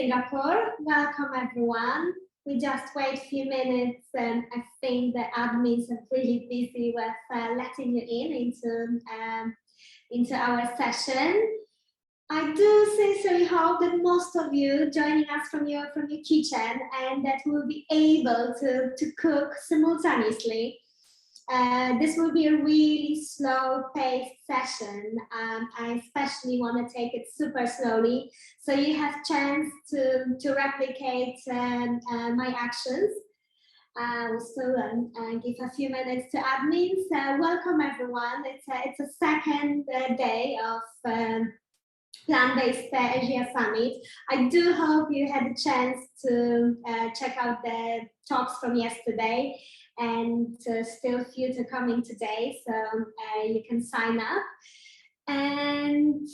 Singapore. Welcome everyone. We just wait a few minutes and I think the admins are really busy with letting you in into our session. I do sincerely hope that most of you joining us from your kitchen and that we'll be able to cook simultaneously. This will be a really slow-paced session. I especially want to take it super slowly, so you have chance to replicate my actions. We'll still give a few minutes to admins. Welcome everyone. It's a second day of Plant-Based Asia Summit. I do hope you had a chance to check out the talks from yesterday, and still few to come in today, so you can sign up. And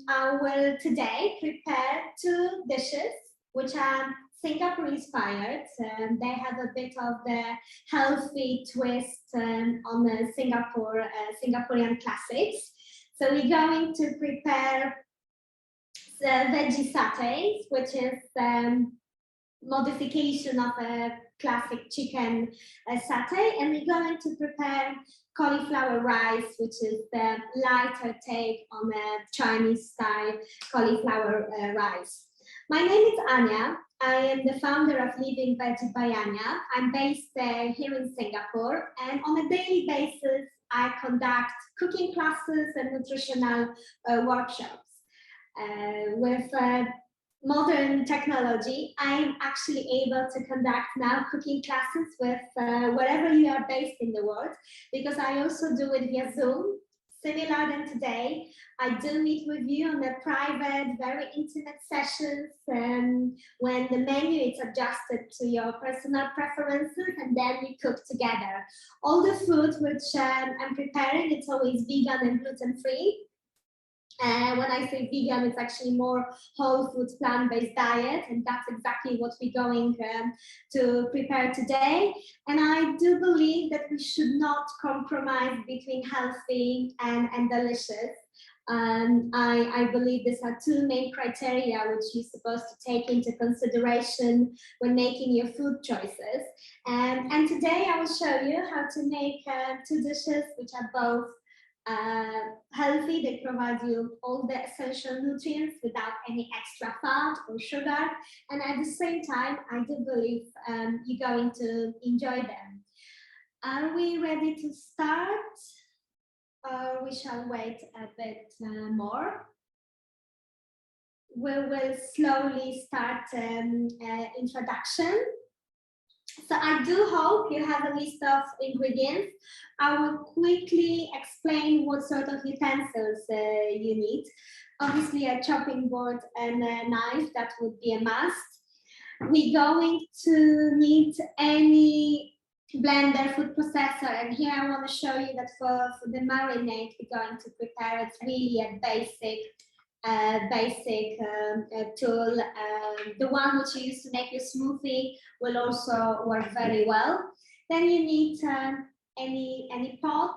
I will today prepare 2 dishes which are Singapore inspired. They have a bit of the healthy twist on the Singaporean classics. So we're going to prepare the veggie satay, which is modification of a classic chicken satay, and we're going to prepare cauliflower rice, which is the lighter take on a Chinese style cauliflower rice. My name is Ania. I am the founder of Living Veggie by Ania. I'm based here in Singapore, and on a daily basis I conduct cooking classes and nutritional workshops. With modern technology, I'm actually able to conduct now cooking classes with wherever you are based in the world, because I also do it via Zoom. Similar than today, I do meet with you on a private, very intimate sessions when the menu is adjusted to your personal preferences, and then we cook together. All the food which I'm preparing, it's always vegan and gluten-free. When I say vegan, it's actually more whole foods, plant-based diet, and that's exactly what we're going to prepare today. And I do believe that we should not compromise between healthy and delicious. I believe these are 2 main criteria which you're supposed to take into consideration when making your food choices. And today I will show you how to make 2 dishes which are both healthy. They provide you all the essential nutrients without any extra fat or sugar, and at the same time I do believe you're going to enjoy them. Are we ready to start, or we shall wait a bit more? We will slowly start introduction. So I do hope you have a list of ingredients. I will quickly explain what sort of utensils you need. Obviously a chopping board and a knife, that would be a must. We're going to need any blender, food processor, and here I want to show you that for the marinade we're going to prepare, it's really a basic tool. The one which you use to make your smoothie will also work very well. Then you need any pot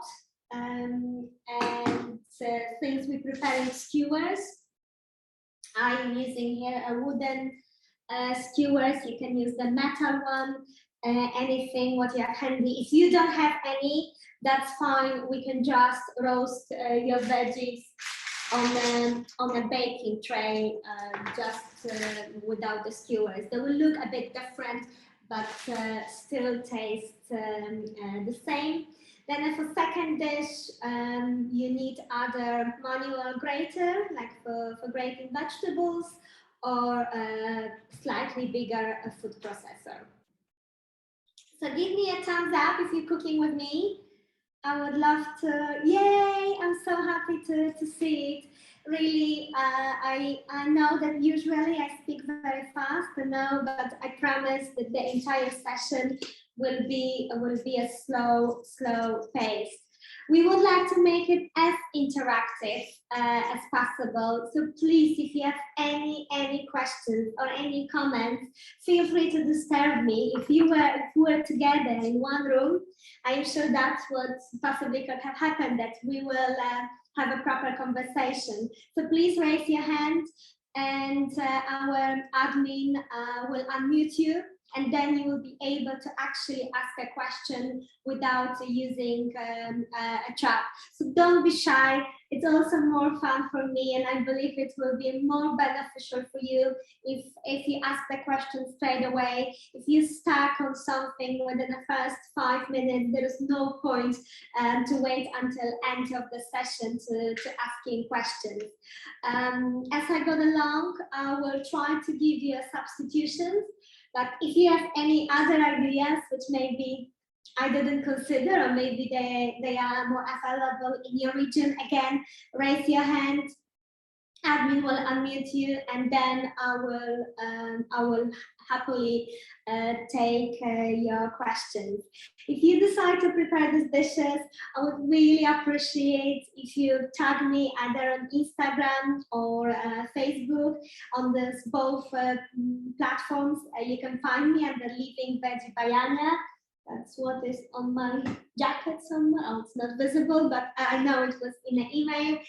and things we're preparing skewers. I'm using here a wooden skewers. You can use the metal one, anything what you have handy. If you don't have any, that's fine. We can just roast your veggies on a baking tray, just without the skewers. They will look a bit different, but still taste the same. Then as a second dish, you need either manual grater, like for grating vegetables, or a slightly bigger food processor. So give me a thumbs up if you're cooking with me. I would love to. Yay! I'm so happy to see it. Really, I know that usually I speak very fast, but I promise that the entire session will be a slow pace. We would like to make it as interactive as possible. So please, if you have any questions or any comments, feel free to disturb me. If we were together in one room, I am sure that's what possibly could have happened, that we will have a proper conversation. So please raise your hand and our admin will unmute you, and then you will be able to actually ask a question without using a chat. So don't be shy. It's also more fun for me, and I believe it will be more beneficial for you if you ask the question straight away. If you stuck on something within the first 5 minutes, there is no point to wait until end of the session to asking questions. As I go along, I will try to give you substitutions, but if you have any other ideas which maybe I didn't consider, or maybe they are more available in your region, again, raise your hand. Admin will unmute you, and then I will happily take your questions. If you decide to prepare these dishes, I would really appreciate if you tag me either on Instagram or Facebook. On this both platforms, you can find me under Living Veggie by Ania. That's what is on my jacket somewhere. Oh, it's not visible, but I know it was in an email.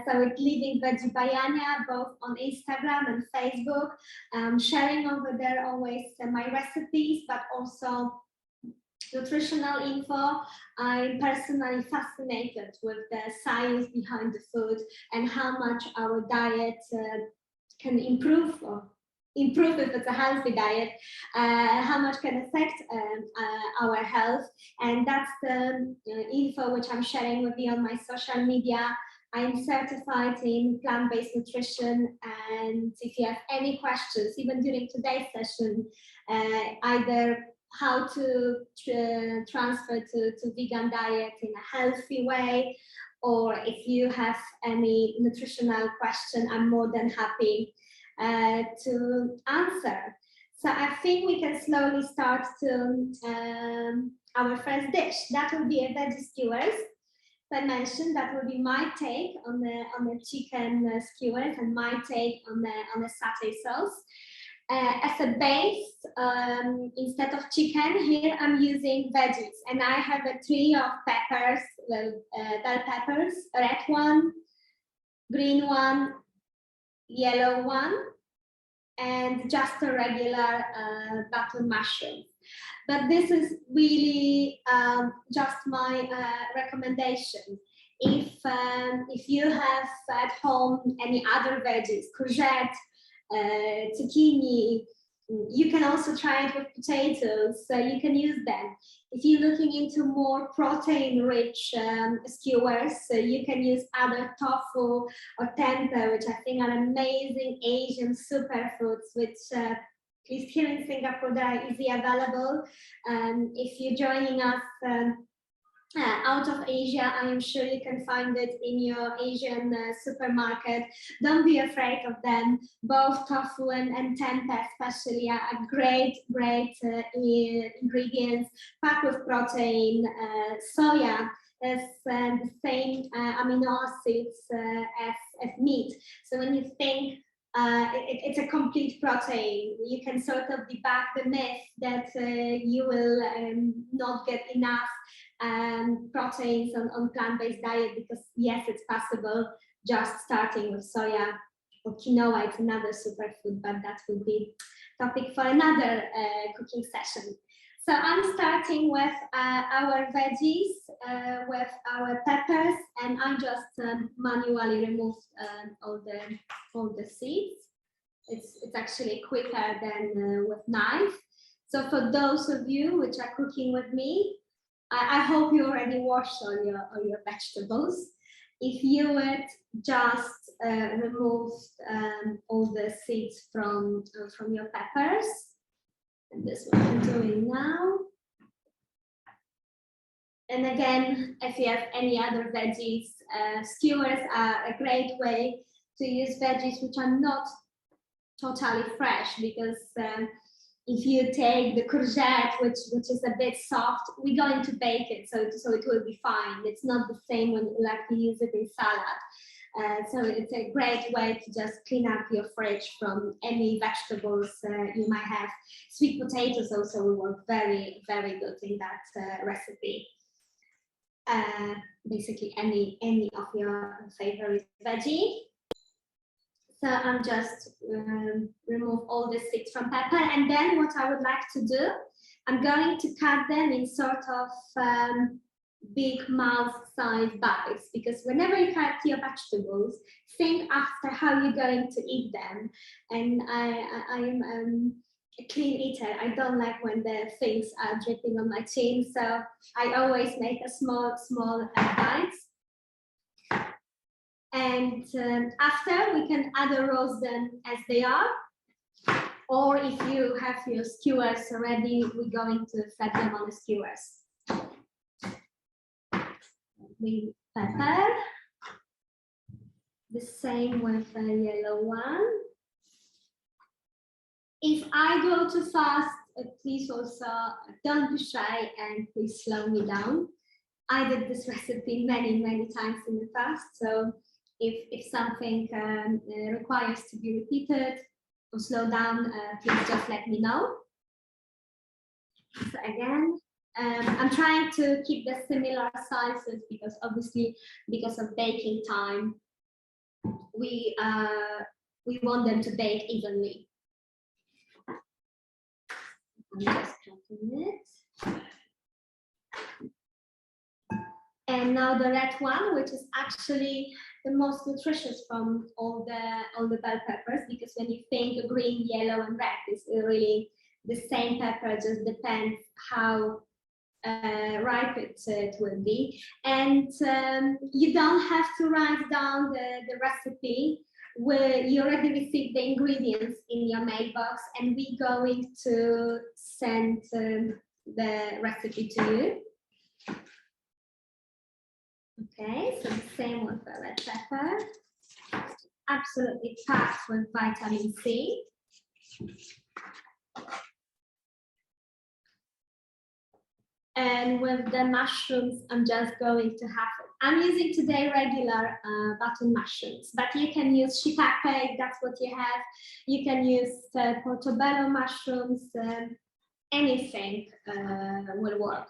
So it's Living Veggie by Ania, both on Instagram and Facebook. Sharing over there always my recipes, but also nutritional info. I'm personally fascinated with the science behind the food and how much our diet can improve, or improve if it's a healthy diet, how much can affect our health. And that's the info which I'm sharing with you on my social media. I'm certified in plant-based nutrition, and if you have any questions, even during today's session, either how to transfer to vegan diet in a healthy way, or if you have any nutritional question, I'm more than happy to answer. So I think we can slowly start to our first dish. That will be a veggie skewers. As I mentioned, that will be my take on the chicken skewers and my take on the satay sauce. As a base, instead of chicken, here I'm using veggies, and I have a tree of peppers, bell peppers, red one, green one, yellow one, and just a regular button mushroom. But this is really just my recommendation. If you have at home any other veggies, courgette, zucchini, you can also try it with potatoes, so you can use them. If you're looking into more protein-rich skewers, so you can use other tofu or tempeh, which I think are amazing Asian superfoods, which at least here in Singapore, they are easily available. If you're joining us out of Asia, I am sure you can find it in your Asian supermarket. Don't be afraid of them. Both tofu and tempeh especially are great ingredients, packed with protein. Soya has the same amino acids as meat. So when you think it's a complete protein, you can sort of debug the myth that you will not get enough proteins on plant-based diet, because yes, it's possible, just starting with soya or quinoa. It's another superfood, but that will be topic for another cooking session. So I'm starting with our veggies, with our peppers, and I just manually removed all the seeds. It's actually quicker than with knife. So for those of you which are cooking with me, I hope you already washed all your vegetables. If you would just remove all the seeds from your peppers, and this is what I'm doing now. And again, if you have any other veggies, skewers are a great way to use veggies which are not totally fresh, because if you take the courgette, which is a bit soft, we're going to bake it, so it will be fine. It's not the same when you use it in salad. So it's a great way to just clean up your fridge from any vegetables you might have. Sweet potatoes also will work very, very good in that recipe. Basically any of your favorite veggie. So I'm just remove all the seeds from pepper, and then what I would like to do, I'm going to cut them in sort of big mouth-size bites, because whenever you cut your vegetables, think after how you're going to eat them. And I'm a clean eater. I don't like when the things are dripping on my chin, so I always make a small bites. And after, we can either roast them as they are, or if you have your skewers already, we're going to fry them on the skewers. We pepper, the same with the yellow one. If I go too fast, please also don't be shy and please slow me down. I did this recipe many times in the past, so if something requires to be repeated or slow down, please just let me know. So again, I'm trying to keep the similar sizes because obviously, because of baking time, we want them to bake evenly. I'm just cutting it. And now the red one, which is actually the most nutritious from all the bell peppers, because when you think green, yellow, and red, it's really the same pepper, just depends how ripe it will be. And you don't have to write down the recipe. Where you already received the ingredients in your mailbox, and we're going to send the recipe to you. Okay, so the same with the red pepper. Absolutely packed with vitamin C. And with the mushrooms, I'm just going to have, I'm using today regular button mushrooms, but you can use shiitake, that's what you have. You can use portobello mushrooms, anything will work.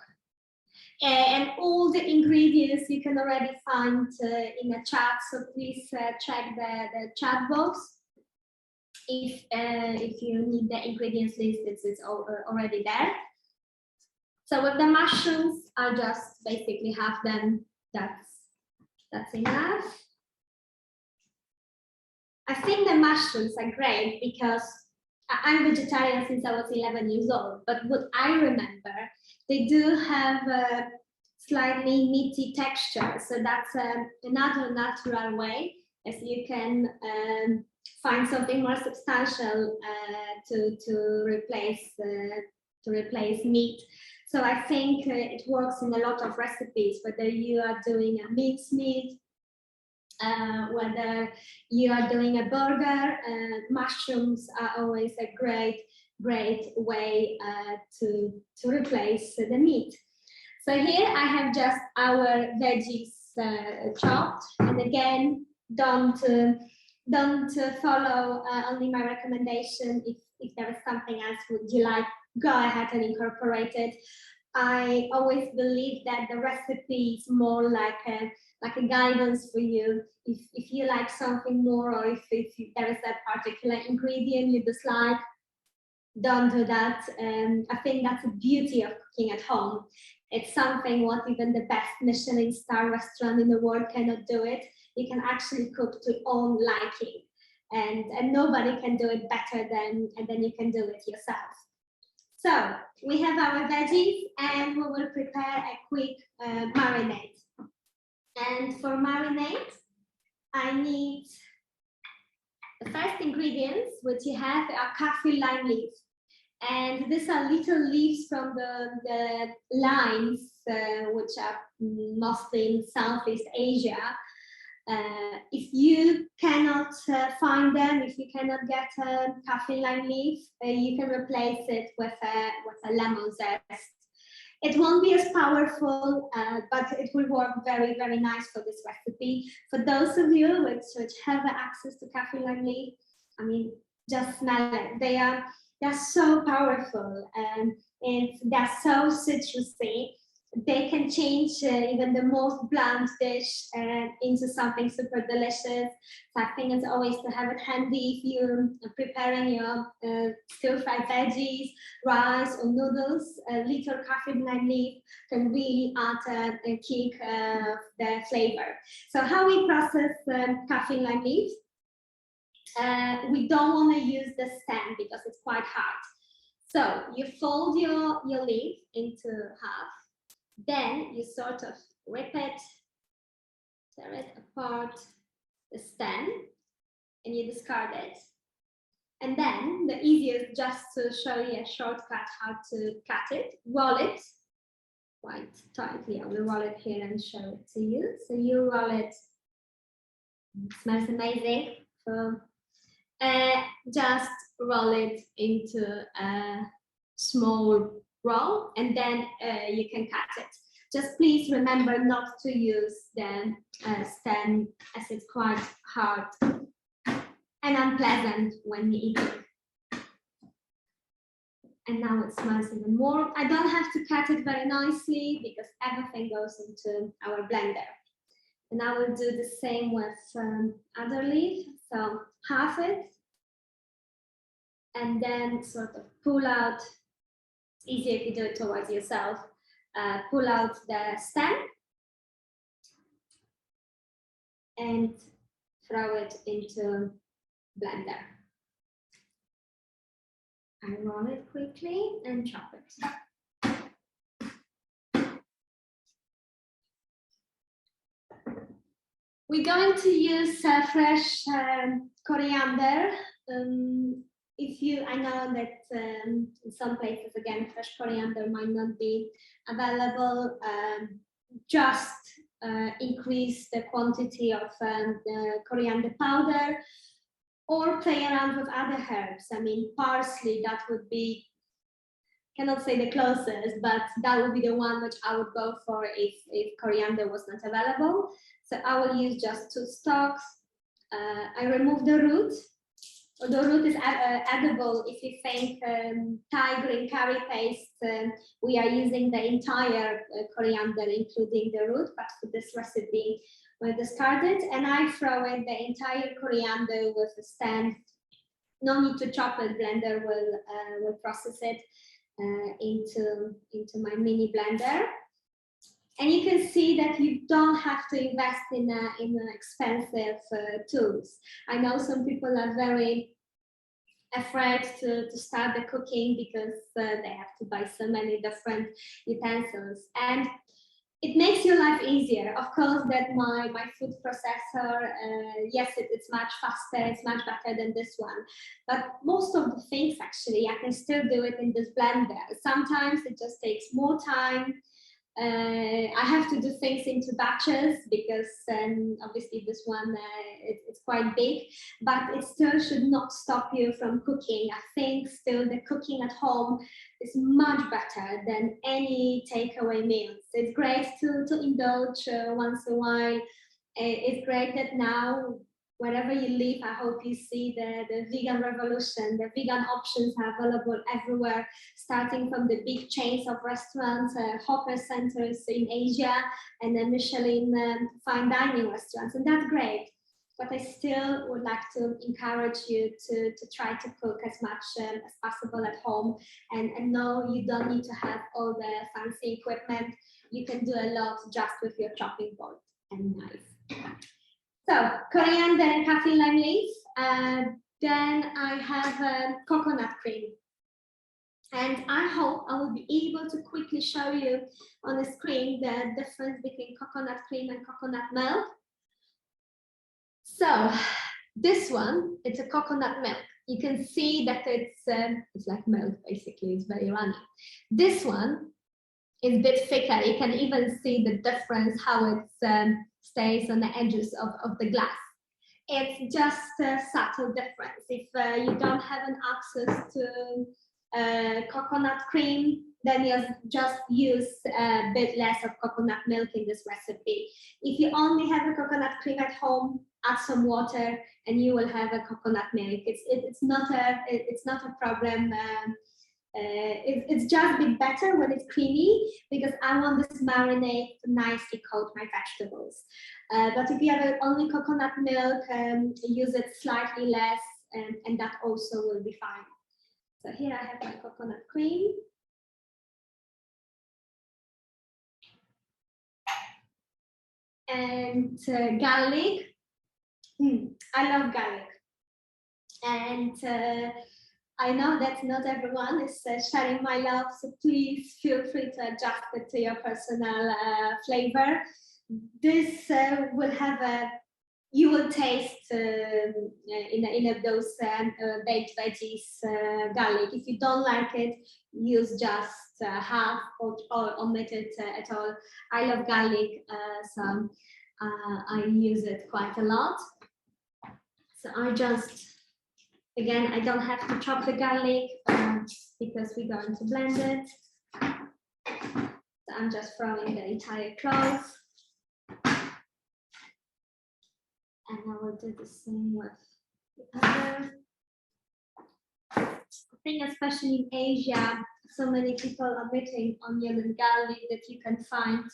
And all the ingredients you can already find in the chat, so please check the chat box. If you need the ingredients list, it's already there. So with the mushrooms, I just basically have them, that's enough. I think the mushrooms are great because I'm vegetarian since I was 11 years old, but what I remember, they do have a slightly meaty texture. So that's another natural way as you can find something more substantial to replace meat. So I think it works in a lot of recipes, whether you are doing a mixed meat, whether you are doing a burger, mushrooms are always a great way to replace the meat. So here I have just our veggies chopped, and again, don't follow only my recommendation. If there is something else would you like, go ahead and incorporate it. I always believe that the recipe is more like a guidance for you. If you like something more, or if there is a particular ingredient you dislike, don't do that. I think that's the beauty of cooking at home. It's something what even the best Michelin star restaurant in the world cannot do it. You can actually cook to own liking, and nobody can do it better than you can do it yourself. So we have our veggies, and we will prepare a quick marinade. And for marinade, I need the first ingredients, which you have are kaffir lime leaves. And these are little leaves from the limes, which are mostly in Southeast Asia. If you cannot find them, if you cannot get a kaffir lime leaf, you can replace it with a lemon zest. It won't be as powerful, but it will work very nice for this recipe. For those of you which have access to kaffir lime leaf, I mean, just smell it. They're so powerful, and they're so citrusy they can change even the most bland dish into something super delicious. So I think it's always to have it handy if you're preparing your stir-fried veggies, rice or noodles. A little kaffir lime leaf can really add a kick of the flavor. So how we process kaffir lime leaves? We don't want to use the stem because it's quite hard. So you fold your leaf into half. Then you sort of rip it, tear it apart, the stem, and you discard it. And then the easiest, just to show you a shortcut how to cut it, roll it quite tightly. I will roll it here and show it to you. So you roll it, it smells amazing. So just roll it into a small roll, and then you can cut it. Just please remember not to use the stem, as it's quite hard and unpleasant when you eat it. And now it smells even more. I don't have to cut it very nicely because everything goes into our blender. And I will do the same with other leaf. So half it, and then sort of pull out. It's easier if you do it towards yourself. Pull out the stem and throw it into blender. I roll it quickly and chop it. We're going to use fresh coriander. I know that in some places, again, fresh coriander might not be available. Just increase the quantity of the coriander powder, or play around with other herbs. I mean, parsley, that would be, cannot say the closest, but that would be the one which I would go for if coriander was not available. So I will use just 2 stalks. I remove the root. The root is edible. If you think Thai green curry paste, we are using the entire coriander, including the root, but for this recipe, we'll discard it. And I throw in the entire coriander with a stem. No need to chop it. Blender will process it into my mini blender. And you can see that you don't have to invest in expensive tools. I know some people are very afraid to start the cooking because they have to buy so many different utensils. And it makes your life easier. Of course, that my food processor, yes, it's much faster, it's much better than this one. But most of the things, actually, I can still do it in this blender. Sometimes it just takes more time. I have to do things into batches because obviously this one, it's quite big, but it still should not stop you from cooking. I think still the cooking at home is much better than any takeaway meals. It's great to indulge once in a while. It's great that now, wherever you live, I hope you see the vegan revolution. The vegan options are available everywhere, starting from the big chains of restaurants, hawker centers in Asia, and then Michelin fine dining restaurants, and that's great. But I still would like to encourage you to try to cook as much as possible at home. And no, you don't need to have all the fancy equipment. You can do a lot just with your chopping board and knife. So coriander and kaffir lime leaf. Then I have coconut cream. And I hope I will be able to quickly show you on the screen the difference between coconut cream and coconut milk. So this one, it's a coconut milk. You can see that it's like milk, basically. It's very runny. This one is a bit thicker. You can even see the difference, how it stays on the edges of the glass. It's just a subtle difference. If you don't have an access to coconut cream, then you just use a bit less of coconut milk in this recipe. If you only have a coconut cream at home, add some water and you will have a coconut milk. It's not a problem. It's just a bit better when it's creamy because I want this marinade to nicely coat my vegetables. But if you have only coconut milk, use it slightly less, and that also will be fine. So here I have my coconut cream. And garlic. I love garlic. And I know that not everyone is sharing my love, so please feel free to adjust it to your personal flavor. This will have a, you will taste in those baked veggies garlic. If you don't like it, use just half or omit it at all. I love garlic, so I use it quite a lot. So I just, again, I don't have to chop the garlic because we're going to blend it. So I'm just throwing the entire clove. And I will do the same with the other. I think especially in Asia, so many people are making onion and garlic that you can find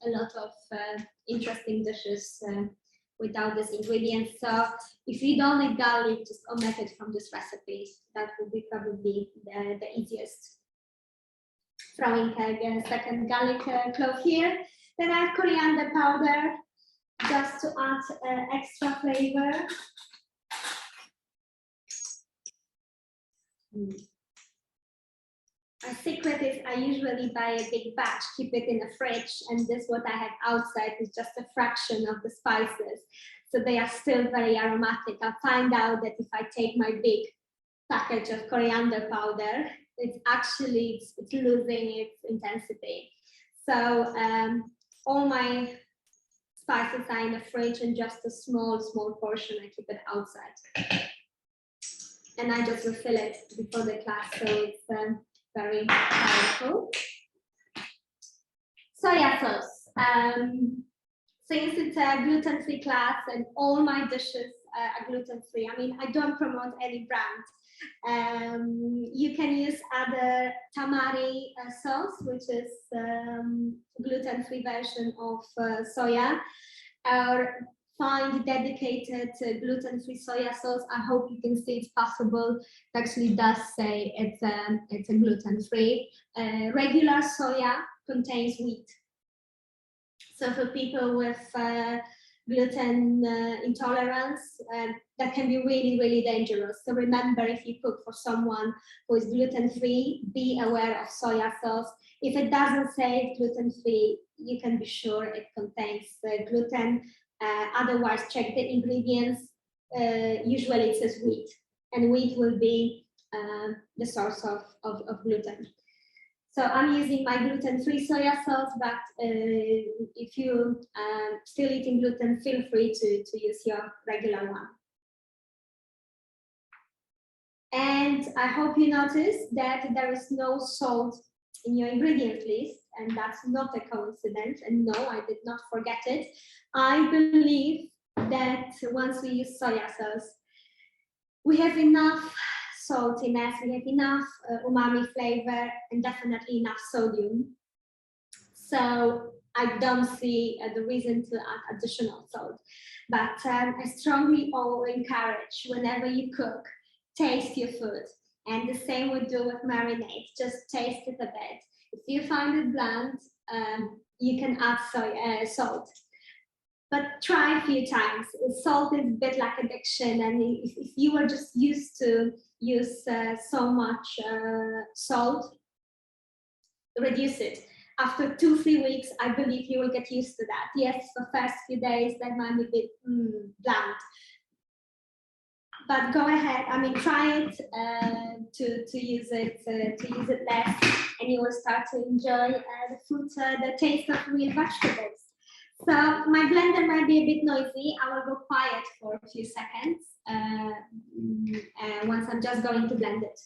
a lot of interesting dishes without these ingredients. So if you don't like garlic, just omit it from this recipe. That would be probably the easiest. Throwing a second garlic clove here. Then I have coriander powder, just to add extra flavor. My secret is I usually buy a big batch, keep it in the fridge, and this what I have outside is just a fraction of the spices. So they are still very aromatic. I find out that if I take my big package of coriander powder, it's actually, it's losing its intensity. So all my spices are in the fridge and just a small portion, I keep it outside. And I just refill it before the class, so it's very powerful. Soya sauce. Since it's a gluten-free class and all my dishes are gluten-free, I mean, I don't promote any brand. You can use other tamari sauce, which is gluten-free version of soya, or find dedicated gluten-free soya sauce. I hope you can see it's possible. It actually does say it's a gluten-free. Regular soya contains wheat. So for people with gluten intolerance, that can be really, really dangerous. So remember, if you cook for someone who is gluten-free, be aware of soya sauce. If it doesn't say gluten-free, you can be sure it contains gluten. Otherwise, check the ingredients. Usually it says wheat, and wheat will be the source of gluten. So I'm using my gluten-free soya sauce, but if you still eating gluten, feel free to use your regular one. And I hope you noticed that there is no salt in your ingredients list, and that's not a coincidence. And no, I did not forget it. I believe that once we use soya sauce, we have enough saltiness, we have enough umami flavor, and definitely enough sodium. So I don't see the reason to add additional salt. But I strongly encourage, whenever you cook, taste your food. And the same we do with marinade, just taste it a bit. If you find it bland, you can add salt. But try a few times. Salt is a bit like addiction, and if you are just used to use so much salt, reduce it. After 2-3 weeks, I believe you will get used to that. Yes, for the first few days that might be a bit bland, but go ahead. I mean, try it to use it less, and you will start to enjoy the food, the taste of real vegetables. So my blender might be a bit noisy. I will go quiet for a few seconds once I'm just going to blend it.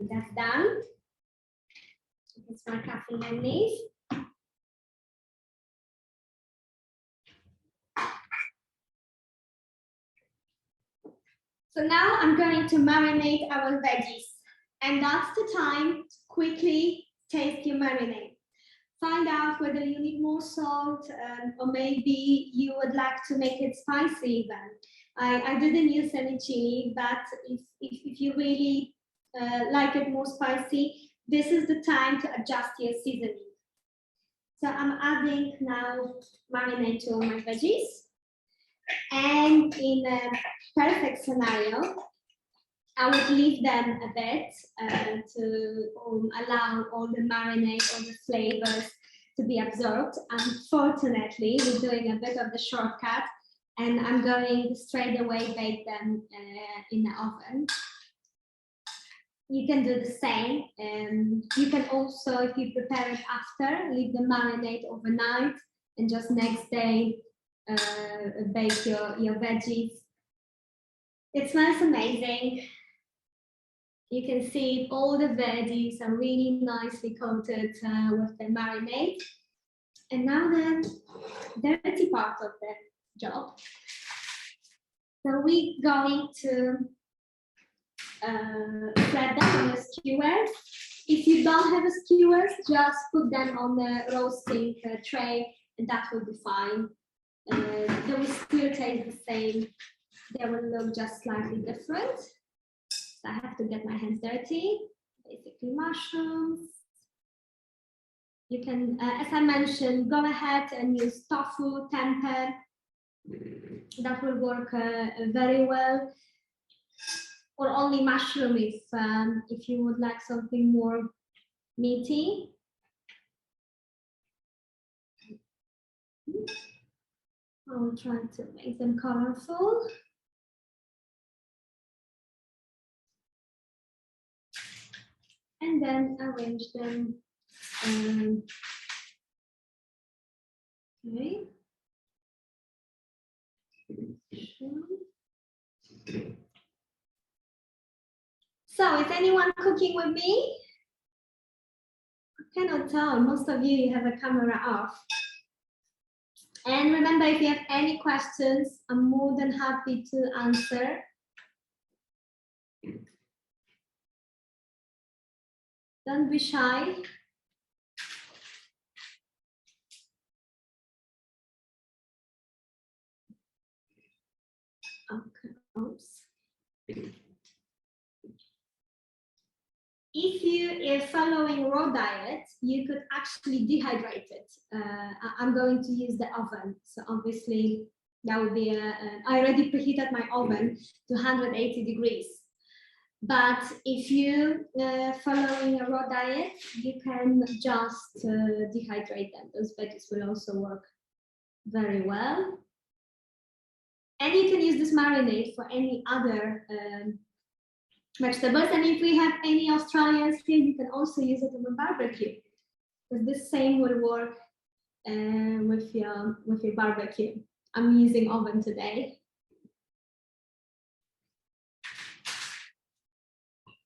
That's done. It's my caffeine and leaf. So now I'm going to marinate our veggies. And that's the time to quickly taste your marinade. Find out whether you need more salt or maybe you would like to make it spicy even. I didn't use any chili, but if you really like it more spicy, this is the time to adjust your seasoning. So I'm adding now marinade to all my veggies. And in a perfect scenario, I would leave them a bit to allow all the marinade, all the flavors to be absorbed. Unfortunately, we're doing a bit of the shortcut, and I'm going straight away bake them in the oven. You can do the same. You can also, if you prepare it after, leave the marinade overnight and just next day bake your veggies. It smells amazing. You can see all the veggies are really nicely coated with the marinade. And now the dirty part of the job. So we're going to spread them on the skewers. If you don't have a skewers, just put them on the roasting tray and that will be fine. They will still taste the same. They will look just slightly different. So I have to get my hands dirty. Basically mushrooms. You can, as I mentioned, go ahead and use tofu, tempeh. That will work very well. Or only mushroom if you would like something more meaty. I'll try to make them colorful. And then arrange them. Okay. So is anyone cooking with me? I cannot tell. Most of you have a camera off. And remember, if you have any questions, I'm more than happy to answer. Don't be shy. Okay. Oops. If you are following raw diet, you could actually dehydrate it. I'm going to use the oven. So obviously that would be, I already preheated my oven to 180 degrees. But if you following a raw diet, you can just dehydrate them. Those veggies will also work very well. And you can use this marinade for any other vegetables. And if we have any Australians here, you can also use it on a barbecue, because the same will work with your barbecue. I'm using oven today.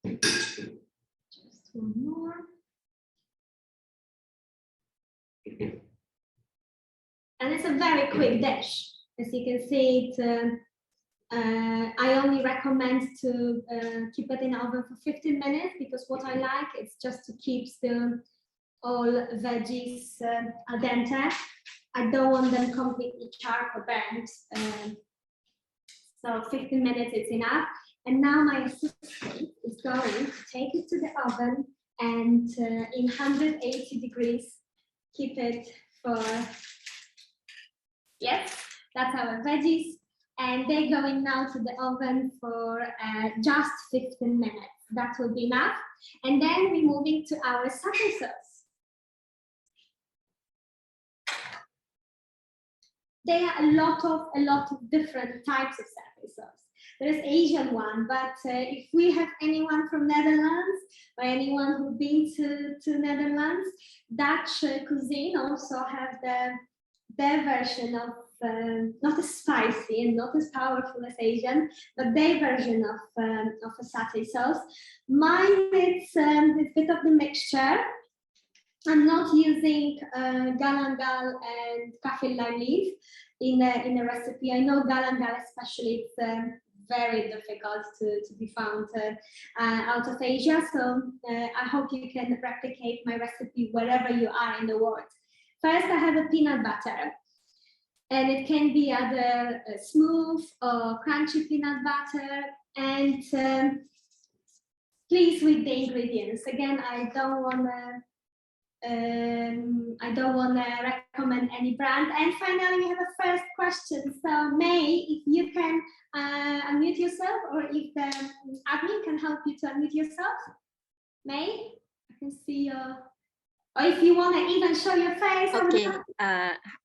Just one more. And it's a very quick dish. As you can see, I only recommend to keep it in the oven for 15 minutes, because what I like is just to keep still all veggies al dente. I don't want them completely charred or burnt. So 15 minutes is enough. And now my assistant is going to take it to the oven and in 180 degrees, keep it for, yes, that's our veggies. And they're going now to the oven for just 15 minutes. That will be enough. And then we're moving to our satay sauce. There are a lot of different types of satay sauce. There is Asian one, but if we have anyone from Netherlands or anyone who's been to Netherlands, Dutch cuisine also have their version of not as spicy and not as powerful as Asian, but their version of a satay sauce. Mine, it's a bit of the mixture. I'm not using galangal and kaffir lime leaf in a recipe. I know galangal especially, it's very difficult to be found out of Asia. So I hope you can replicate my recipe wherever you are in the world. First, I have a peanut butter. And it can be either smooth or crunchy peanut butter. And please read the ingredients. Again, I don't want to recommend any brand. And finally, we have a first question. So May, if you can unmute yourself, or if the admin can help you to unmute yourself. May, I can see your, or if you want to even show your face. Okay,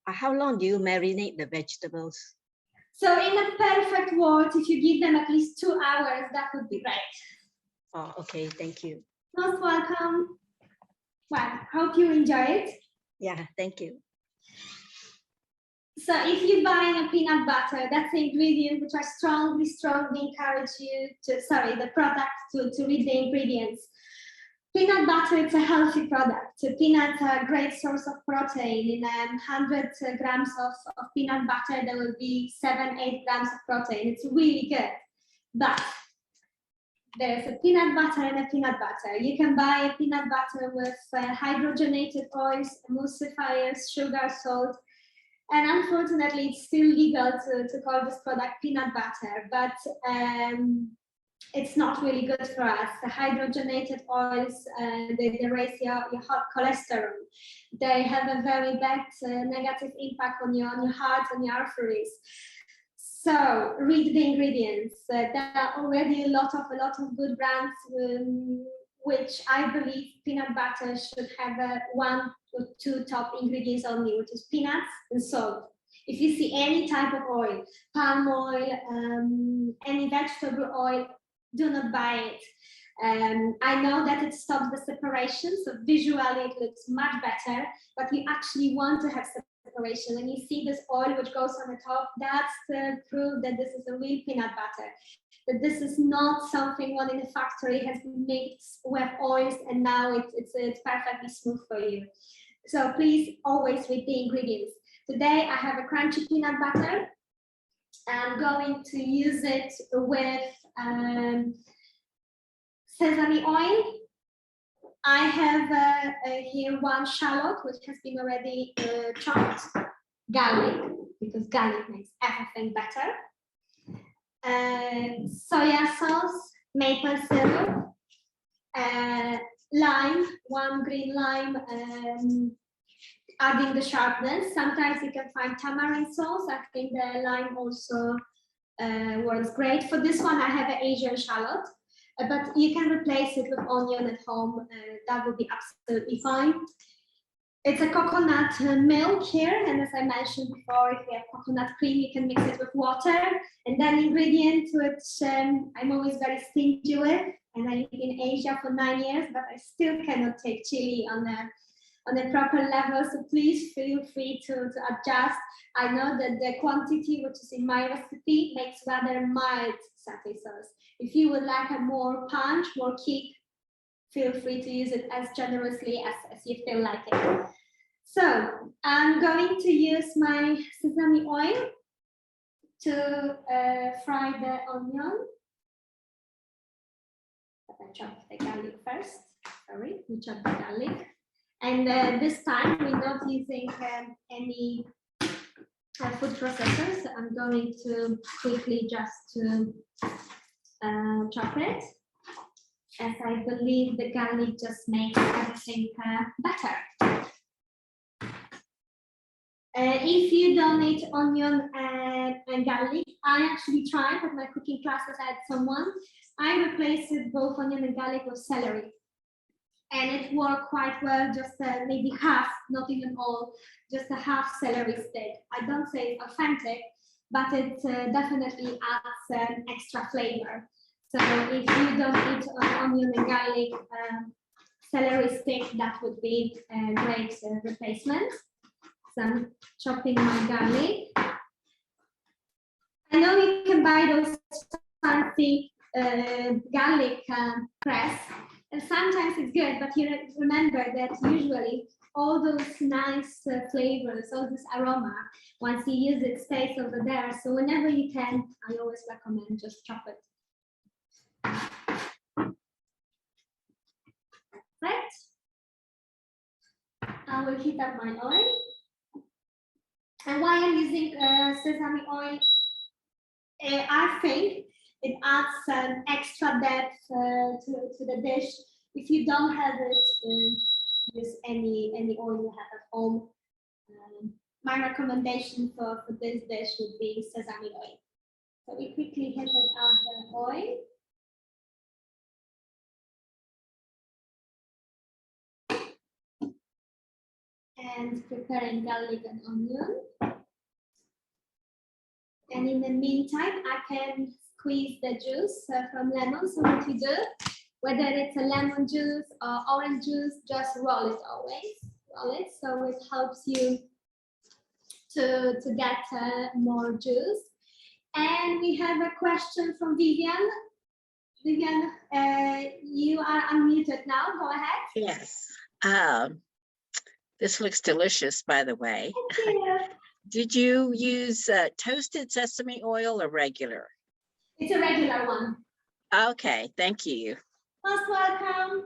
how long do you marinate the vegetables? So in a perfect world, if you give them at least 2 hours, that would be great. Oh, okay, thank you. Most welcome. Well, hope you enjoy it. Yeah, thank you. So if you're buying a peanut butter, that's the ingredient which I strongly encourage you to, the product to read the ingredients. Peanut butter, it's a healthy product. Peanuts are a great source of protein. In 100 grams of peanut butter, there will be 7-8 grams of protein. It's really good. But there's a peanut butter and a peanut butter. You can buy a peanut butter with hydrogenated oils, emulsifiers, sugar, salt. And unfortunately, it's still legal to call this product peanut butter, but it's not really good for us. The hydrogenated oils, they raise your cholesterol. They have a very bad negative impact on your heart and your arteries. So read the ingredients. There are already a lot of good brands, which I believe peanut butter should have 1 or 2 top ingredients only, which is peanuts and salt. If you see any type of oil, palm oil, any vegetable oil, do not buy it. I know that it stops the separation, so visually it looks much better, but we actually want to have separation. When you see this oil which goes on the top, that's the proof that this is a real peanut butter, that this is not something one in the factory has been mixed with oils and now it's perfectly smooth for you. So please always read the ingredients. Today I have a crunchy peanut butter. I'm going to use it with sesame oil. I have here 1 shallot, which has been already chopped, garlic, because garlic makes everything better, soya sauce, maple syrup, lime, 1 green lime, adding the sharpness. Sometimes you can find tamarind sauce. I think the lime also works great. For this one, I have an Asian shallot, but you can replace it with onion at home. That would be absolutely fine. It's a coconut milk here, and as I mentioned before, if you have coconut cream, you can mix it with water. And then ingredient which I'm always very stingy with, and I live in Asia for 9 years, but I still cannot take chili on a proper level, so please feel free to adjust. I know that the quantity which is in my recipe makes rather mild satay sauce. If you would like a more punch, more kick, feel free to use it as generously as you feel like it. So I'm going to use my sesame oil to fry the onion. But I chop the garlic first. Sorry, we chop the garlic. And this time we're not using any food processors. So I'm going to quickly just chop it, as I believe the garlic just makes everything better. If you don't eat onion and garlic, I actually tried at my cooking classes. I had someone. I replaced both onion and garlic with celery. And it worked quite well, just maybe half, not even all, just a half celery stick. I don't say it's authentic, but it definitely adds extra flavor. So if you don't eat onion and garlic, celery stick, that would be a great replacement. So I'm chopping my garlic. know you can buy those fancy garlic press, and sometimes it's good, but you remember that usually all those nice flavors, all this aroma, once you use it, stays over there. So whenever you can, I always recommend just chop it. Right. I will heat up my oil. And why I'm using sesame oil, I think it adds some extra depth to the dish. If you don't have it, use any oil you have at home. My recommendation for this dish would be sesame oil. So we quickly heat up the oil. And preparing garlic and onion. And in the meantime, I can squeeze the juice from lemon. So what you do, whether it's a lemon juice or orange juice, just roll it always. Roll it, so it helps you to get more juice. And we have a question from Vivian. Vivian, you are unmuted now. Go ahead. Yes. This looks delicious, by the way. Thank you. Did you use toasted sesame oil or regular? It's a regular one. Okay, thank you. Most welcome.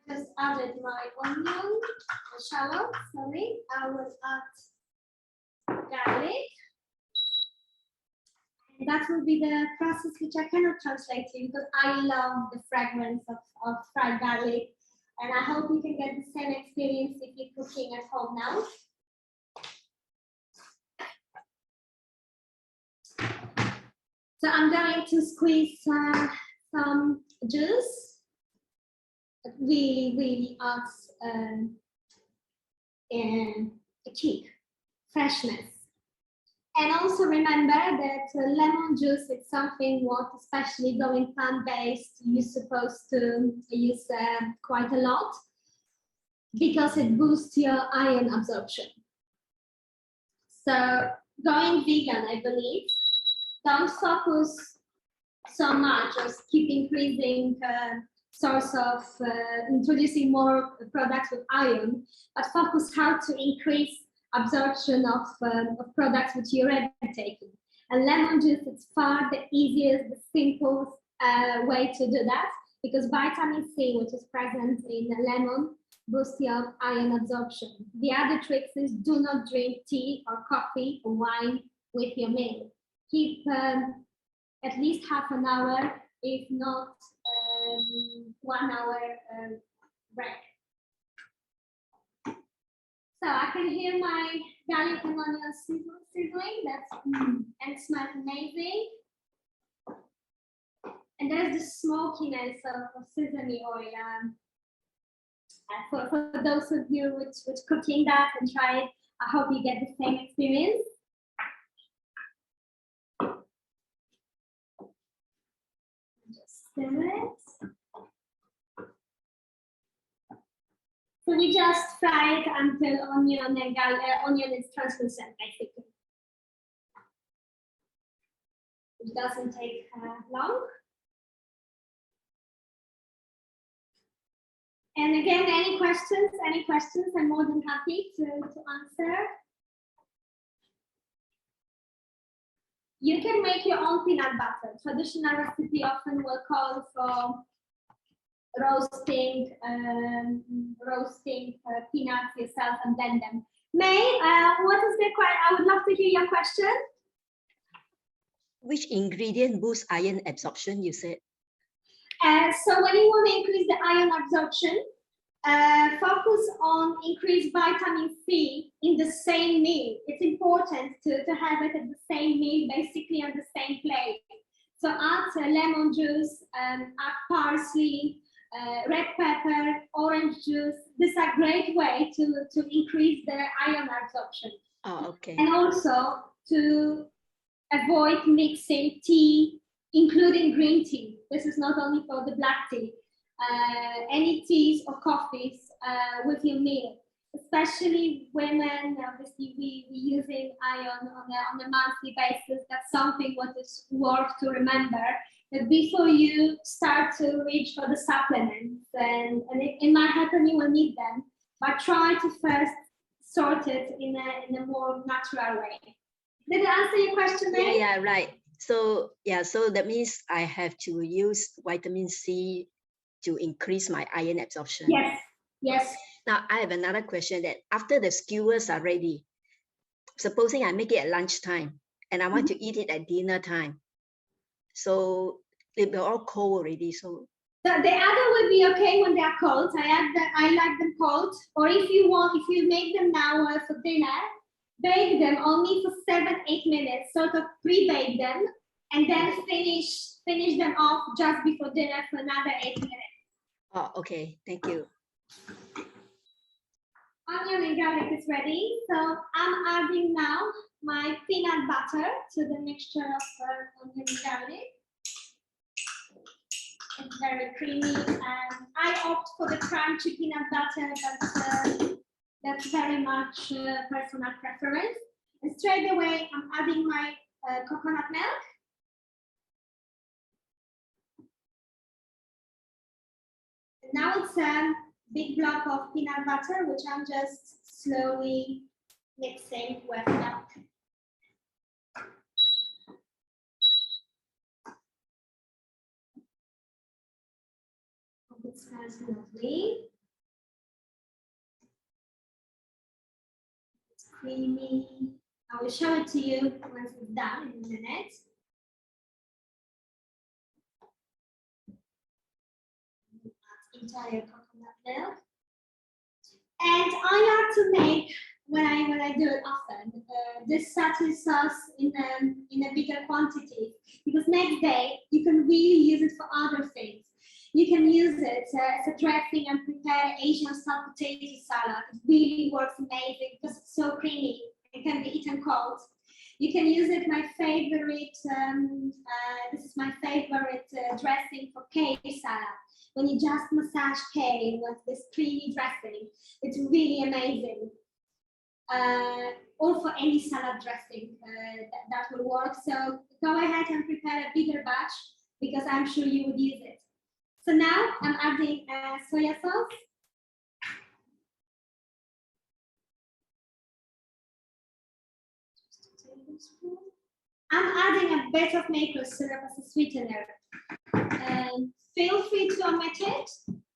I just added my onion, shallot, sorry. I will add garlic. And that will be the process which I cannot translate to you because I love the fragrance of fried garlic. And I hope you can get the same experience if you're cooking at home now. So I'm going to squeeze some juice. It really adds a kick, freshness. And also remember that lemon juice is something what, especially going plant-based, you're supposed to use quite a lot because it boosts your iron absorption. So going vegan, I believe, don't focus so much, just keep increasing source of introducing more products with iron, but focus how to increase absorption of products which you're already taking. And lemon juice is far the easiest, the simplest way to do that because vitamin C, which is present in the lemon, boosts your iron absorption. The other trick is do not drink tea or coffee or wine with your meal. Keep at least half an hour, if not 1 hour break. So I can hear my garlic and onion sizzling. That's and smells amazing. And there's the smokiness of sesame oil. For those of you which cooking that and try it, I hope you get the same experience. Just stir it. So we just fry it until onion is translucent, basically. It doesn't take long. And again, any questions, I'm more than happy to answer. You can make your own peanut butter. Traditional recipe often will call for roasting peanuts yourself and blend them. May, what is the question? I would love to hear your question. Which ingredient boosts iron absorption, you said? So when you want to increase the iron absorption, focus on increased vitamin C in the same meal. It's important to have it at the same meal, basically on the same plate. So add lemon juice, add parsley, red pepper, orange juice. This is a great way to increase the iron absorption. Oh, okay. And also to avoid mixing tea, including green tea. This is not only for the black tea. Any teas or coffees with your meal. especially women. Obviously, we using iron on a monthly basis. That's something what is worth to remember. That before you start to reach for the supplements, and it might happen you will need them, but try to first sort it in a more natural way. Did I answer your question, May? Yeah, right. So yeah, so that means I have to use vitamin C to increase my iron absorption. Yes, yes. Now I have another question that after the skewers are ready, supposing I make it at lunchtime and I want to eat it at dinner time. So they're all cold already. So the other will be okay when they are cold. I like them cold. Or if you make them now for dinner, bake them only for 7-8 minutes, sort of pre-bake them, and then finish them off just before dinner for another 8 minutes. oh, okay, thank you. Onion and garlic is ready. So I'm adding now my peanut butter to the mixture of onion and garlic. It's very creamy, and I opt for the crunchy peanut butter, but that's very much personal preference. And straight away, I'm adding my coconut milk. And now it's a big block of peanut butter, which I'm just slowly mixing with milk. It smells lovely. It's creamy. I will show it to you once it's done in a minute. Entire coconut milk. And I like to make, when I do it often, this satay sauce in a bigger quantity, because next day you can really use it for other things. You can use it as a dressing and prepare Asian style potato salad. It really works amazing because it's so creamy. It can be eaten cold. You can use it. My favorite. This is my favorite dressing for kale salad. When you just massage kale with this creamy dressing, it's really amazing. Or for any salad dressing, that will work. So go ahead and prepare a bigger batch because I'm sure you would use it. So now I'm adding soya sauce. I'm adding a bit of maple syrup as a sweetener. Feel free to omit it,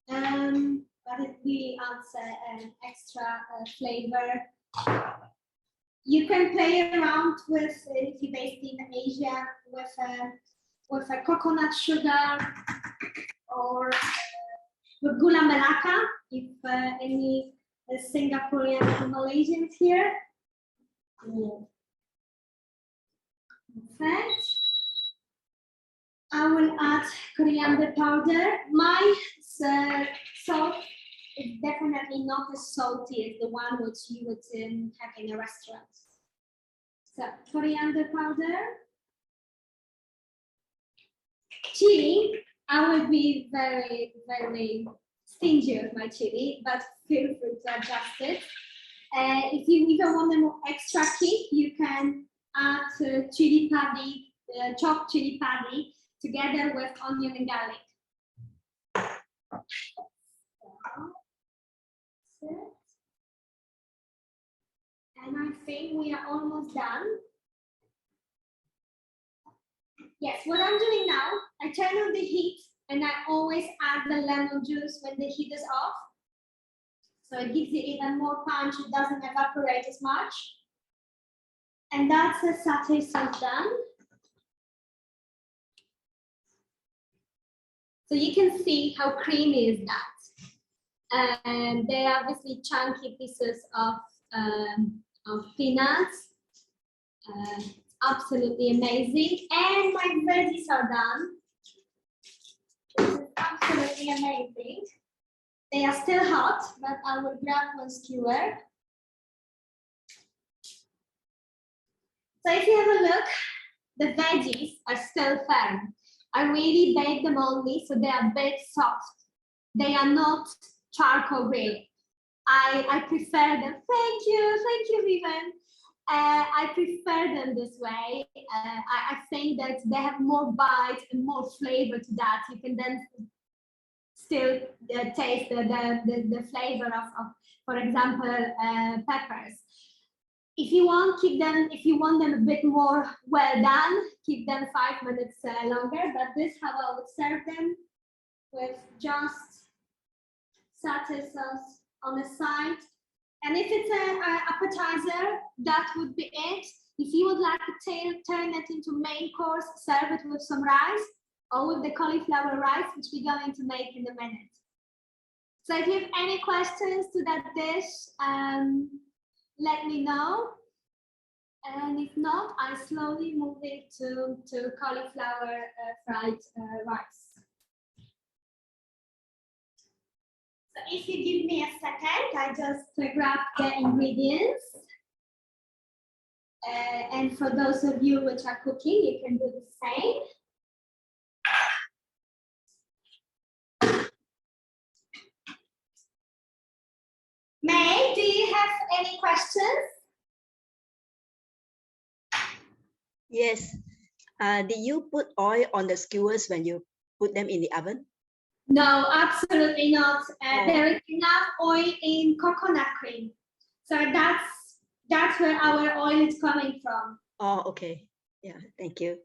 but it really adds an extra flavor. You can play around with, if you're based in Asia, with a coconut sugar or with gula melaka, if any Singaporean or Malaysians here. Perfect. I will add coriander powder. My salt is definitely not as salty as the one which you would have in a restaurant. So coriander powder. Chili, I will be very, very stingy with my chili, but feel free to adjust it. If you even want them extra kick, you can add chili paddy, chopped chili paddy, together with onion and garlic. And I think we are almost done. Yes, what I'm doing now, I turn on the heat and I always add the lemon juice when the heat is off. So it gives it even more punch, it doesn't evaporate as much. And that's the satay sauce done. So you can see how creamy is that. And they are obviously chunky pieces of peanuts. Absolutely amazing. And my veggies are done. This is absolutely amazing. They are still hot, but I will grab one skewer. So if you have a look, the veggies are still firm. I really bake them only, so they are a bit soft. They are not charcoal grilled. I prefer them. Thank you, Vivian. I prefer them this way. I think that they have more bite and more flavor to that. You can then still taste the flavor of for example, peppers. If you want, keep them. If you want them a bit more well done, keep them 5 minutes longer. But this how I would serve them, with just satay sauce on the side. And if it's an appetizer, that would be it. If you would like to turn it into main course, serve it with some rice or with the cauliflower rice, which we're going to make in a minute. So if you have any questions to that dish, let me know. And if not, I slowly move it to cauliflower fried rice. So if you give me a second, I just grab the ingredients. And for those of you which are cooking, you can do the same. May, do you have any questions? Yes. Did you put oil on the skewers when you put them in the oven? No, absolutely not. There is enough oil in coconut cream. So that's where our oil is coming from. Oh, okay. Yeah, thank you.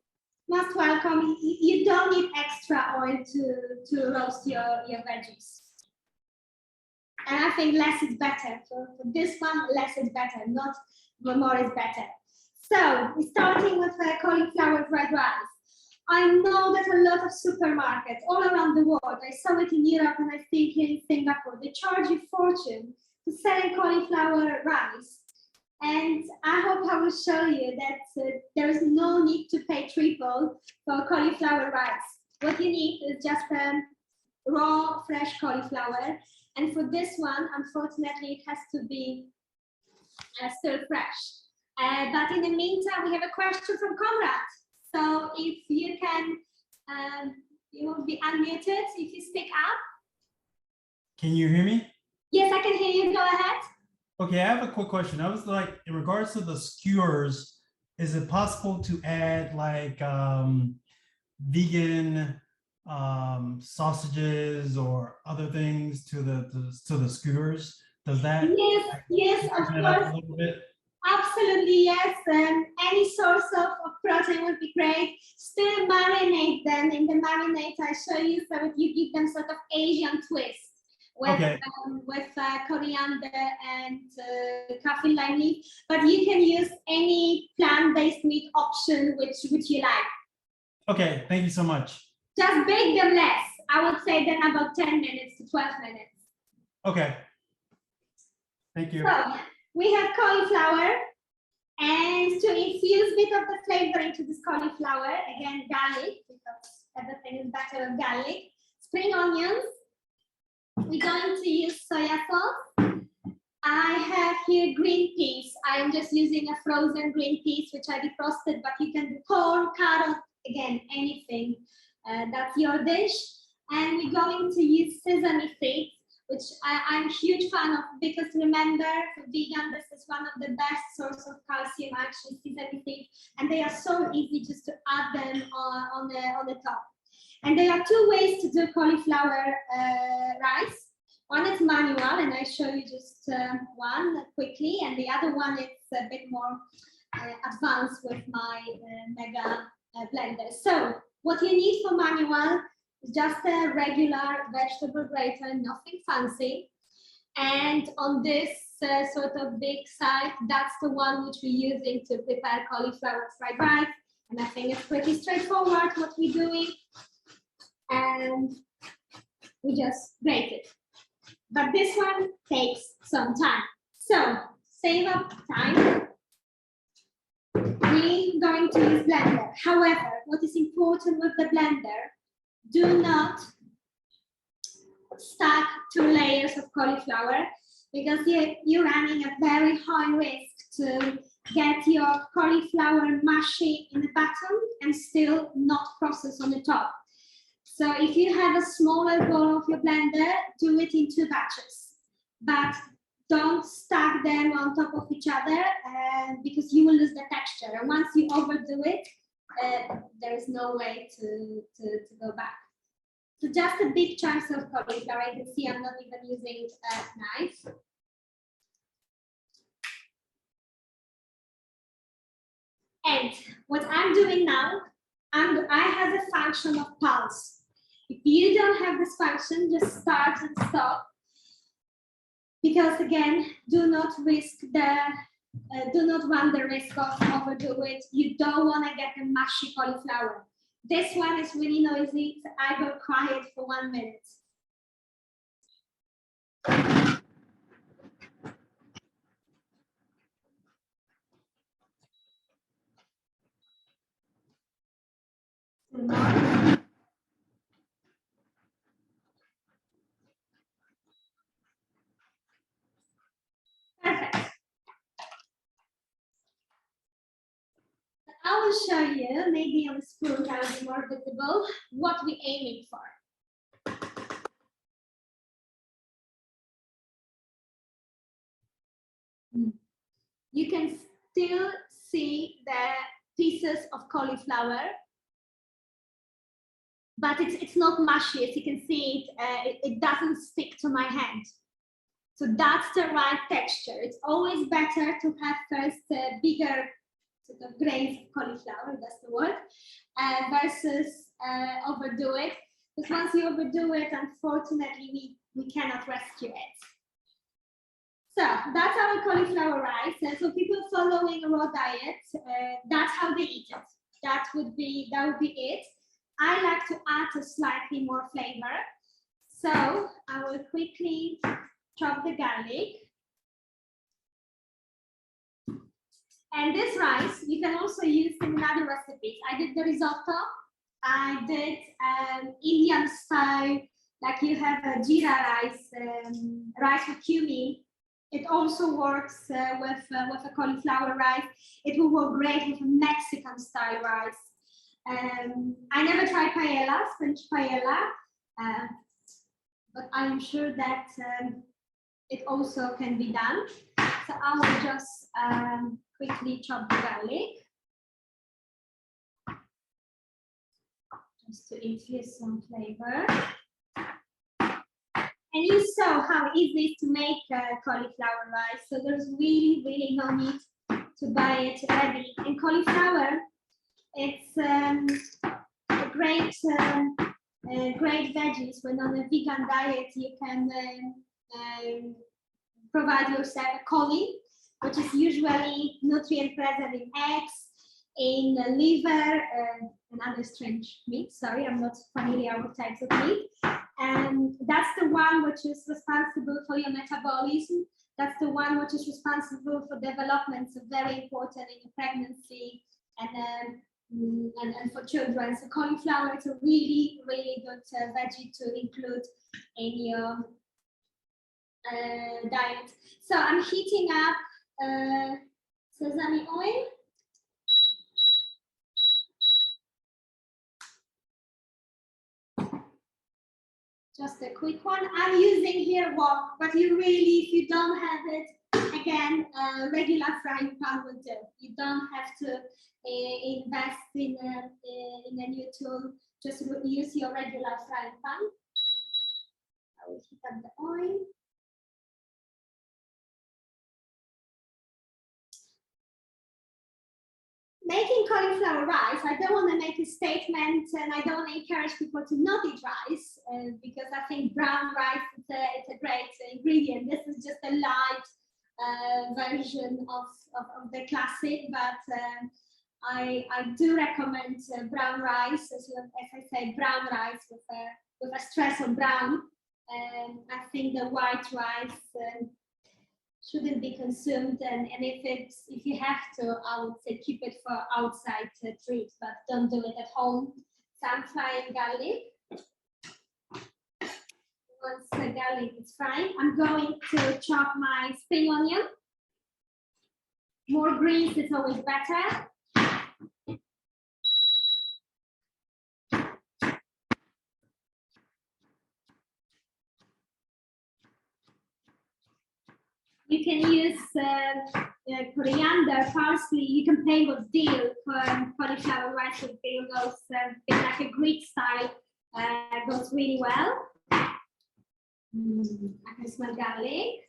Most welcome. You don't need extra oil to roast your veggies. And I think less is better. For this one, less is better, not more is better. So, starting with cauliflower fried rice. I know that a lot of supermarkets all around the world, I saw it in Europe and I think here in Singapore, they charge you a fortune to sell cauliflower rice. And I hope I will show you that there is no need to pay triple for cauliflower rice. What you need is just raw, fresh cauliflower. And for this one, unfortunately, it has to be still fresh. But in the meantime, we have a question from Conrad. So if you can, you will be unmuted if you speak up. Can you hear me? Yes, I can hear you. Go ahead. Okay, I have a quick question. I was like, in regards to the skewers, is it possible to add like vegan sausages or other things to the skewers? Does that? Yes, of course. A little bit? Absolutely, yes. Any source of protein would be great. Still marinate them. In the marinade, I show you so that you give them sort of Asian twist with, okay. With coriander and kaffir lime leaf. But you can use any plant-based meat option which you like. Okay, thank you so much. Just bake them less. I would say then about 10 minutes to 12 minutes. Okay. Thank you. So, we have cauliflower, and to infuse a bit of the flavor into this cauliflower, again, garlic, because everything is better with garlic, spring onions. We're going to use soya sauce. I have here green peas. I am just using a frozen green peas, which I defrosted, but you can do corn, carrot, again, anything. That's your dish. And we're going to use sesame seeds, which I'm a huge fan of, because remember, for vegan, this is one of the best sources of calcium, actually, sesame seeds, and they are so easy just to add them on the top. And there are two ways to do cauliflower rice. One is manual, and I show you just one quickly, and the other one is a bit more advanced with my mega blender. So what you need for manual, just a regular vegetable grater, nothing fancy. And on this sort of big side, that's the one which we're using to prepare cauliflower fried rice. And I think it's pretty straightforward what we're doing. And we just grate it. But this one takes some time. So save up time. We're going to use blender. However, what is important with the blender, do not stack 2 layers of cauliflower, because you're running a very high risk to get your cauliflower mushy in the bottom and still not process on the top. So if you have a smaller bowl of your blender, do it in 2 batches. But don't stack them on top of each other because you will lose the texture. And once you overdo it, there is no way to go back. So just a big chunks of cauliflower. You can see I'm not even using a knife. And what I'm doing now, I have a function of pulse. If you don't have this function, just start and stop. Because again, do not run the risk of overdo it. You don't want to get a mushy cauliflower. This one is really noisy, so I will quiet for 1 minute. Perfect. I will show you, maybe on the spoon that will be more visible, what we're aiming for. You can still see the pieces of cauliflower, but it's not mushy. As you can see, it doesn't stick to my hand. So that's the right texture. It's always better to have first bigger sort of grains of cauliflower, that's the word, versus overdo it. Because once you overdo it, unfortunately, we cannot rescue it. So that's our cauliflower rice. And so people following a raw diet, that's how they eat it. That would be it. I like to add a slightly more flavor. So I will quickly chop the garlic. And this rice, you can also use in other recipes. I did the risotto. I did Indian style, like you have a jeera rice, rice with cumin. It also works with a cauliflower rice. It will work great with a Mexican style rice. I never tried paella, Spanish paella, but I'm sure that it also can be done. So I will just quickly chop the garlic, just to infuse some flavor. And you saw how easy it is to make cauliflower rice. So there's really no need to buy it ready. And cauliflower, it's a great veggies. When on a vegan diet, you can provide yourself a choline, which is usually nutrient present in eggs, in the liver, and other strange meat. Sorry, I'm not familiar with types of meat. And that's the one which is responsible for your metabolism. That's the one which is responsible for development, so very important in your pregnancy and for children. So cauliflower is a really good veggie to include in your diet. So I'm heating up sesame oil. Just a quick one. I'm using here wok, but you really, if you don't have it, again, regular frying pan will do. You don't have to invest in a new tool. Just use your regular frying pan. I will heat up the oil. Making cauliflower rice, I don't want to make a statement and I don't want to encourage people to not eat rice because I think brown rice it's a great ingredient. This is just a light version of the classic, but I do recommend brown rice, as I say, brown rice with a stress on brown. I think the white rice shouldn't be consumed, and if you have to, I would say keep it for outside treats, but don't do it at home. So I'm frying garlic. Once the garlic is frying, I'm going to chop my spring onion. More grease is always better. you can use coriander, parsley. You can play with dill. Cauliflower rice with dill goes like a Greek style. Goes really well. I can smell garlic.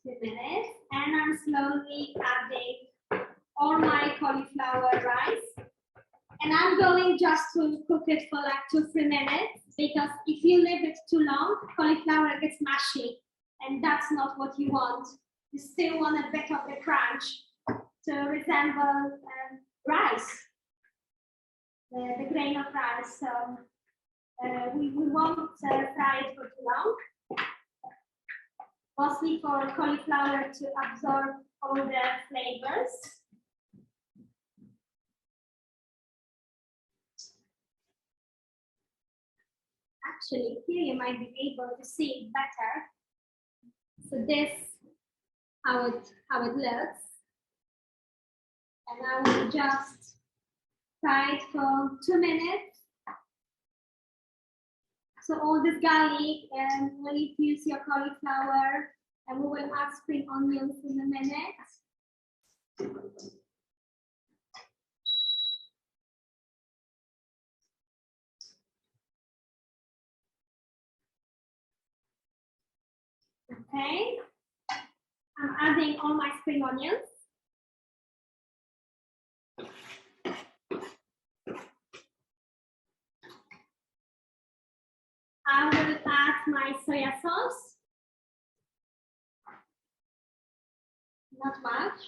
2 minutes, and I'm slowly adding all my cauliflower rice. And I'm going just to cook it for like 2-3 minutes, because if you leave it too long, cauliflower gets mushy, and that's not what you want. You still want a bit of the crunch to resemble rice, the grain of rice. So we won't fry it for too long. Mostly for cauliflower to absorb all the flavors. Actually, here you might be able to see it better. So this, how it looks. And I will just fry it for 2 minutes. So all this garlic, and when you use your cauliflower, and we will add spring onions in a minute. Okay, I'm adding all my spring onions. I will add my soya sauce. Not much.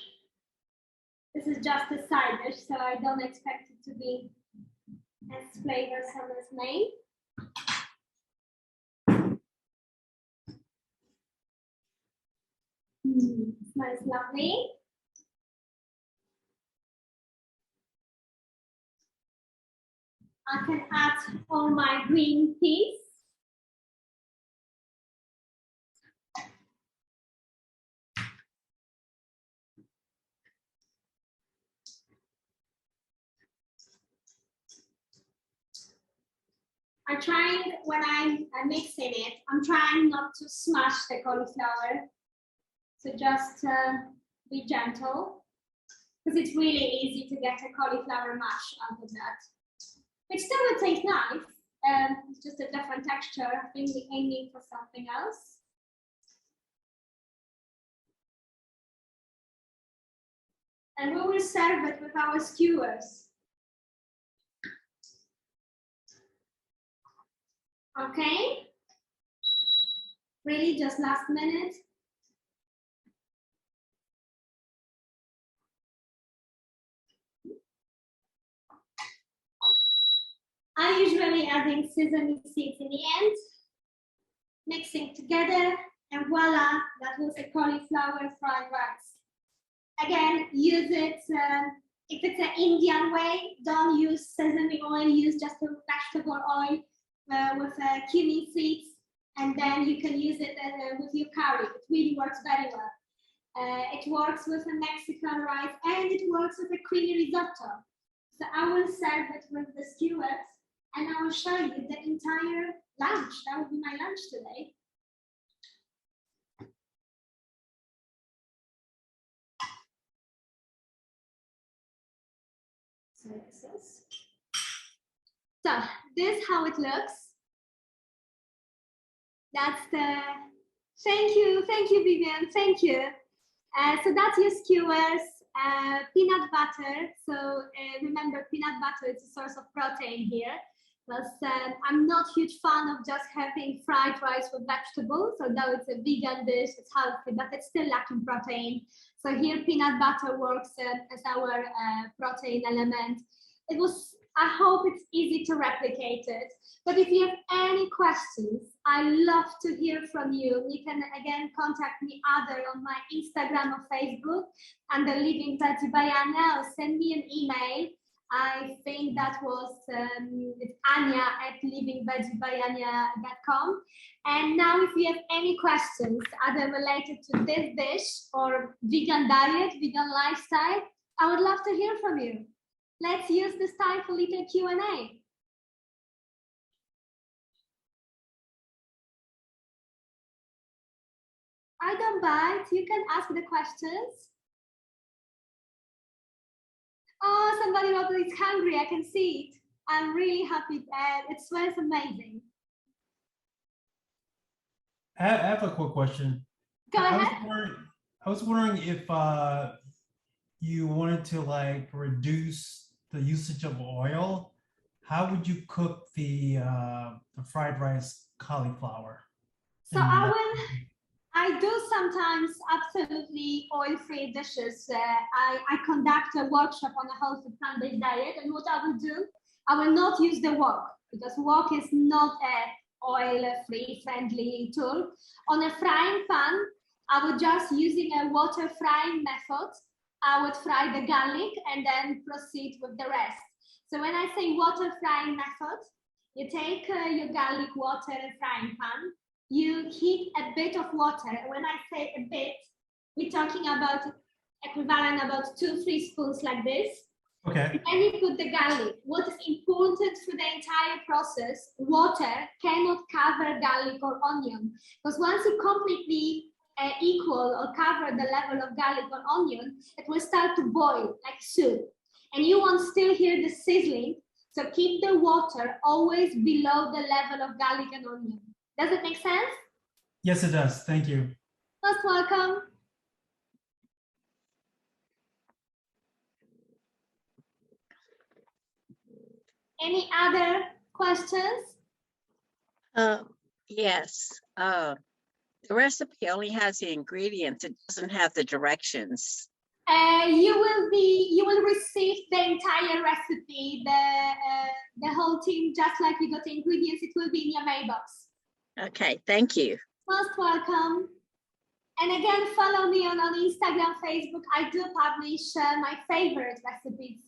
This is just a side dish, so I don't expect it to be as flavorsome as mine. Smells lovely. I can add all my green peas. I'm trying, when I'm mixing it, I'm trying not to smash the cauliflower. So just be gentle, because it's really easy to get a cauliflower mash out of that. It still would taste nice. It's just a different texture. I think we're aiming for something else. And we will serve it with our skewers. Okay? Really, just last minute. I'm usually adding sesame seeds in the end, mixing together, and voila, that was a cauliflower fried rice. Again, use it, if it's an Indian way, don't use sesame oil, use just a vegetable oil with cumin seeds, and then you can use it with your curry. It really works very well. It works with a Mexican rice, and it works with a creamy risotto. So I will serve it with the skewers, and I will show you the entire lunch. That will be my lunch today. So this is how it looks. That's the, thank you, Vivian, thank you. So that's your skewers, peanut butter. So remember, peanut butter is a source of protein here. Plus, I'm not a huge fan of just having fried rice with vegetables. So though it's a vegan dish, it's healthy, but it's still lacking protein. So here, peanut butter works as our protein element. It was, I hope it's easy to replicate it. But if you have any questions, I love to hear from you. You can again contact me either on my Instagram or Facebook under Living Veggie by Ania, or send me an email. I think that was it's ania@livingveggiebyania.com. And now if you have any questions either related to this dish or vegan diet, vegan lifestyle, I would love to hear from you. Let's use this time for little Q&A. I don't bite. You can ask the questions. Oh, somebody wrote that it's hungry. I can see it. I'm really happy. It smells amazing. I have a quick question. Go I was ahead. wondering if you wanted to like reduce the usage of oil, how would you cook the fried rice cauliflower? So I do sometimes absolutely oil-free dishes. I conduct a workshop on a whole food plant-based diet, and what I will do, I will not use the wok because wok is not a oil-free friendly tool. On a frying pan, I would just using a water frying method. I would fry the garlic and then proceed with the rest. So when I say water frying method, you take your garlic water and frying pan, you heat a bit of water. When I say a bit, we're talking about equivalent about 2-3 spoons like this. Okay. And you put the garlic. What is important for the entire process, water cannot cover garlic or onion. Because once you completely equal or cover the level of garlic or onion, it will start to boil like soup. And you want still hear the sizzling. So keep the water always below the level of garlic and onion. Does it make sense? Yes, it does. Thank you. Most welcome. Any other questions? Yes. The recipe only has the ingredients. It doesn't have the directions. You will receive the entire recipe, the whole thing, just like you got the ingredients. It will be in your mailbox. Okay, thank you. Most welcome. And again, follow me on Instagram, Facebook. I do publish my favorite recipes.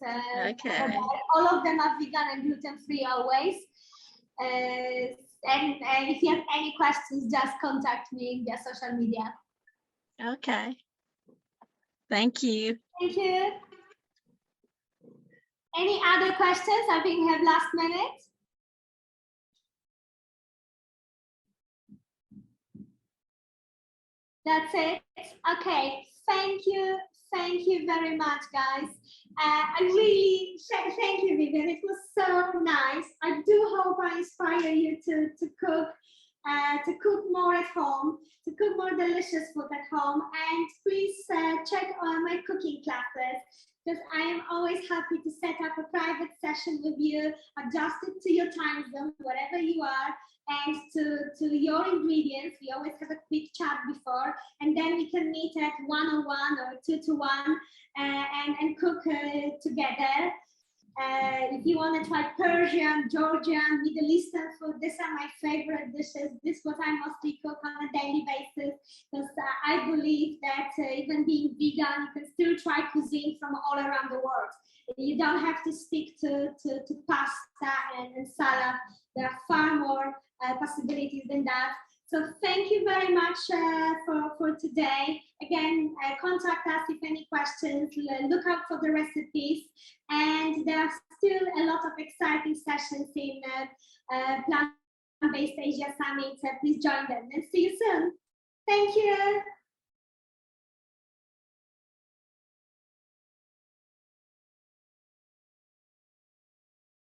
Okay. All of them are vegan and gluten-free always. And if you have any questions, just contact me via social media. Okay. Thank you. Thank you. Any other questions? I think we have last minute. That's it. Okay. Thank you. Thank you very much, guys. I really thank you, Vivian. It was so nice. I do hope I inspire you to cook more at home, to cook more delicious food at home. And please check on my cooking classes, because I am always happy to set up a private session with you, adjusted to your time zone, wherever you are, and to your ingredients. We always have a quick chat before, and then we can meet at 1-on-1 or 2-to-1 and cook together. If you want to try Persian, Georgian, Middle Eastern food, these are my favorite dishes. This is what I mostly cook on a daily basis, because I believe that even being vegan, you can still try cuisine from all around the world. You don't have to stick to pasta and salad. There are far more possibilities than that. So thank you very much for today. Again, contact us if any questions. Look out for the recipes. And there are still a lot of exciting sessions in Plant-Based Asia Summit. Please join them and see you soon. Thank you.